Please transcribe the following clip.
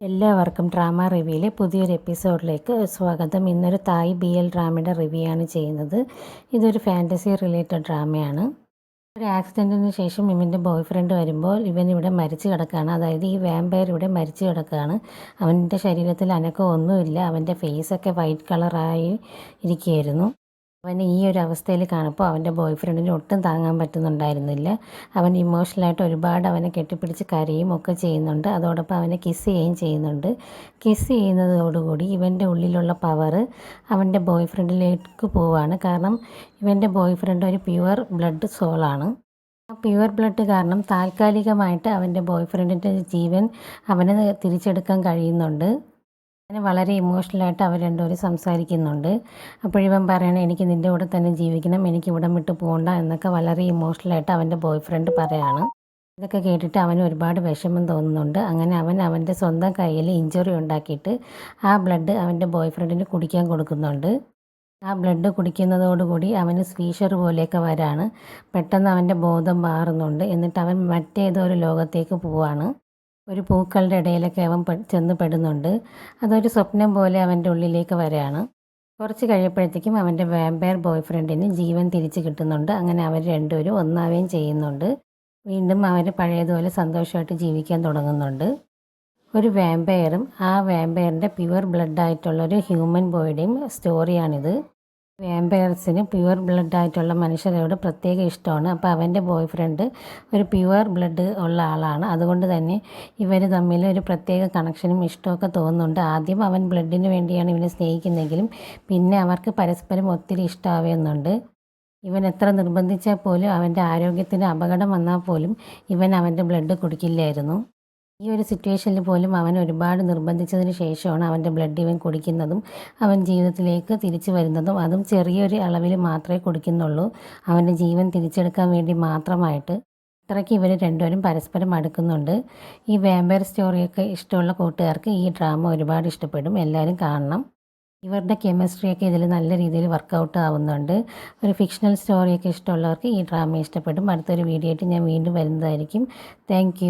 എല്ലാവർക്കും ഡ്രാമ റിവ്യൂയിലെ പുതിയൊരു എപ്പിസോഡിലേക്ക് സ്വാഗതം. ഇന്നൊരു തായ് BL ഡ്രാമയുടെ റിവ്യൂ ആണ് ചെയ്യുന്നത്. ഇതൊരു ഫാൻറ്റസി റിലേറ്റഡ് ഡ്രാമയാണ്. ഒരു ആക്സിഡൻറ്റിന് ശേഷം ഇവൻ്റെ ബോയ് ഫ്രണ്ട് വരുമ്പോൾ ഇവൻ ഇവിടെ മരിച്ചു കിടക്കുകയാണ്. അതായത് ഈ വാമ്പയർ ഇവിടെ മരിച്ചു കിടക്കുകയാണ്. അവൻ്റെ ശരീരത്തിൽ അനക്കമൊന്നുമില്ല. അവൻ്റെ ഫേസൊക്കെ വൈറ്റ് കളറായി ഇരിക്കുകയായിരുന്നു. അവന് ഈ ഒരു അവസ്ഥയിൽ കാണുമ്പോൾ അവൻ്റെ ബോയ് ഫ്രണ്ടിന് ഒട്ടും താങ്ങാൻ പറ്റുന്നുണ്ടായിരുന്നില്ല. അവൻ ഇമോഷണലായിട്ട് ഒരുപാട് അവനെ കെട്ടിപ്പിടിച്ച് കരയും ഒക്കെ ചെയ്യുന്നുണ്ട്. അതോടൊപ്പം അവനെ കിസ് ചെയ്യുകയും ചെയ്യുന്നുണ്ട്. കിസ് ചെയ്യുന്നതോടുകൂടി ഇവൻ്റെ ഉള്ളിലുള്ള പവർ അവൻ്റെ ബോയ് ഫ്രണ്ടിലേക്ക് പോവുകയാണ്. കാരണം ഇവൻ്റെ ബോയ് ഫ്രണ്ട് ഒരു പ്യുവർ ബ്ലഡ് സോളാണ്. ആ പ്യുവർ ബ്ലഡ് കാരണം താൽക്കാലികമായിട്ട് അവൻ്റെ ബോയ് ഫ്രണ്ടിൻ്റെ ജീവൻ അവന് തിരിച്ചെടുക്കാൻ കഴിയുന്നുണ്ട്. അങ്ങനെ വളരെ ഇമോഷണലായിട്ട് അവർ രണ്ടുപേരും സംസാരിക്കുന്നുണ്ട്. അപ്പോഴിവൻ പറയണം, എനിക്ക് നിൻ്റെ കൂടെ തന്നെ ജീവിക്കണം, എനിക്ക് ഇവിടം വിട്ട് പോകണ്ട എന്നൊക്കെ വളരെ ഇമോഷണലായിട്ട് അവൻ്റെ ബോയ് ഫ്രണ്ട് പറയാണ്. ഇതൊക്കെ കേട്ടിട്ട് അവന് ഒരുപാട് വിഷമം തോന്നുന്നുണ്ട്. അങ്ങനെ അവൻ അവൻ്റെ സ്വന്തം കയ്യിൽ ഇഞ്ചുറി ഉണ്ടാക്കിയിട്ട് ആ ബ്ലഡ് അവൻ്റെ ബോയ് ഫ്രണ്ടിന് കുടിക്കാൻ കൊടുക്കുന്നുണ്ട്. ആ ബ്ലഡ് കുടിക്കുന്നതോടുകൂടി അവന് സീഷർ പോലെയൊക്കെ വരാണ്. പെട്ടെന്ന് അവൻ്റെ ബോധം മാറുന്നുണ്ട്. എന്നിട്ട് അവൻ മറ്റേതോ ഒരു ലോകത്തേക്ക് പോവാണ്. ഒരു പൂക്കളുടെ ഇടയിലൊക്കെ അവൻ ചെന്ന് പെടുന്നുണ്ട്. അതൊരു സ്വപ്നം പോലെ അവൻ്റെ ഉള്ളിലേക്ക് വരികയാണ്. കുറച്ച് കഴിയുമ്പോഴത്തേക്കും അവൻ്റെ വാമ്പയർ ബോയ് ഫ്രണ്ടിന് ജീവൻ തിരിച്ച് കിട്ടുന്നുണ്ട്. അങ്ങനെ അവർ രണ്ടുപേരും ഒന്നാവുകയും ചെയ്യുന്നുണ്ട്. വീണ്ടും അവർ പഴയതുപോലെ സന്തോഷമായിട്ട് ജീവിക്കാൻ തുടങ്ങുന്നുണ്ട്. ഒരു വാമ്പയറും ആ വാമ്പയറിൻ്റെ പ്യുവർ ബ്ലഡായിട്ടുള്ളൊരു ഹ്യൂമൻ ബോഡിയും സ്റ്റോറിയാണിത്. വാമ്പയർസിന് പ്യുവർ ബ്ലഡായിട്ടുള്ള മനുഷ്യരോട് പ്രത്യേക ഇഷ്ടമാണ്. അപ്പോൾ അവൻ്റെ ബോയ് ഫ്രണ്ട് ഒരു പ്യുവർ ബ്ലഡ് ഉള്ള ആളാണ്. അതുകൊണ്ട് തന്നെ ഇവർ തമ്മിൽ ഒരു പ്രത്യേക കണക്ഷനും ഇഷ്ടമൊക്കെ തോന്നുന്നുണ്ട്. ആദ്യം അവൻ ബ്ലഡിന് വേണ്ടിയാണ് ഇവനെ സ്നേഹിക്കുന്നതെങ്കിലും പിന്നെ അവർക്ക് പരസ്പരം ഒത്തിരി ഇഷ്ടമാവുന്നുണ്ട്. ഇവൻ എത്ര നിർബന്ധിച്ചാൽ പോലും അവൻ്റെ ആരോഗ്യത്തിന് അപകടം വന്നാൽ പോലും ഇവൻ അവൻ്റെ ബ്ലഡ് കുടിക്കില്ലായിരുന്നു. ഈ ഒരു സിറ്റുവേഷനിൽ പോലും അവൻ ഒരുപാട് നിർബന്ധിച്ചതിന് ശേഷമാണ് അവൻ്റെ ബ്ലഡ് ഇവൻ കുടിക്കുന്നതും അവൻ ജീവിതത്തിലേക്ക് തിരിച്ചു വരുന്നതും. അതും ചെറിയൊരു അളവിൽ മാത്രമേ കുടിക്കുന്നുള്ളൂ, അവൻ്റെ ജീവൻ തിരിച്ചെടുക്കാൻ വേണ്ടി മാത്രമായിട്ട്. ഇത്രയ്ക്ക് ഇവർ രണ്ടുപേരും പരസ്പരം അടുക്കുന്നുണ്ട്. ഈ വാമ്പയർ സ്റ്റോറിയൊക്കെ ഇഷ്ടമുള്ള കൂട്ടുകാർക്ക് ഈ ഡ്രാമ ഒരുപാട് ഇഷ്ടപ്പെടും. എല്ലാവരും കാണണം. ഇവരുടെ കെമിസ്ട്രിയൊക്കെ ഇതിൽ നല്ല രീതിയിൽ വർക്കൗട്ട് ആവുന്നുണ്ട്. ഒരു ഫിക്ഷണൽ സ്റ്റോറിയൊക്കെ ഇഷ്ടമുള്ളവർക്ക് ഈ ഡ്രാമ ഇഷ്ടപ്പെടും. അടുത്തൊരു വീഡിയോ ആയിട്ട് ഞാൻ വീണ്ടും വരുന്നതായിരിക്കും. താങ്ക്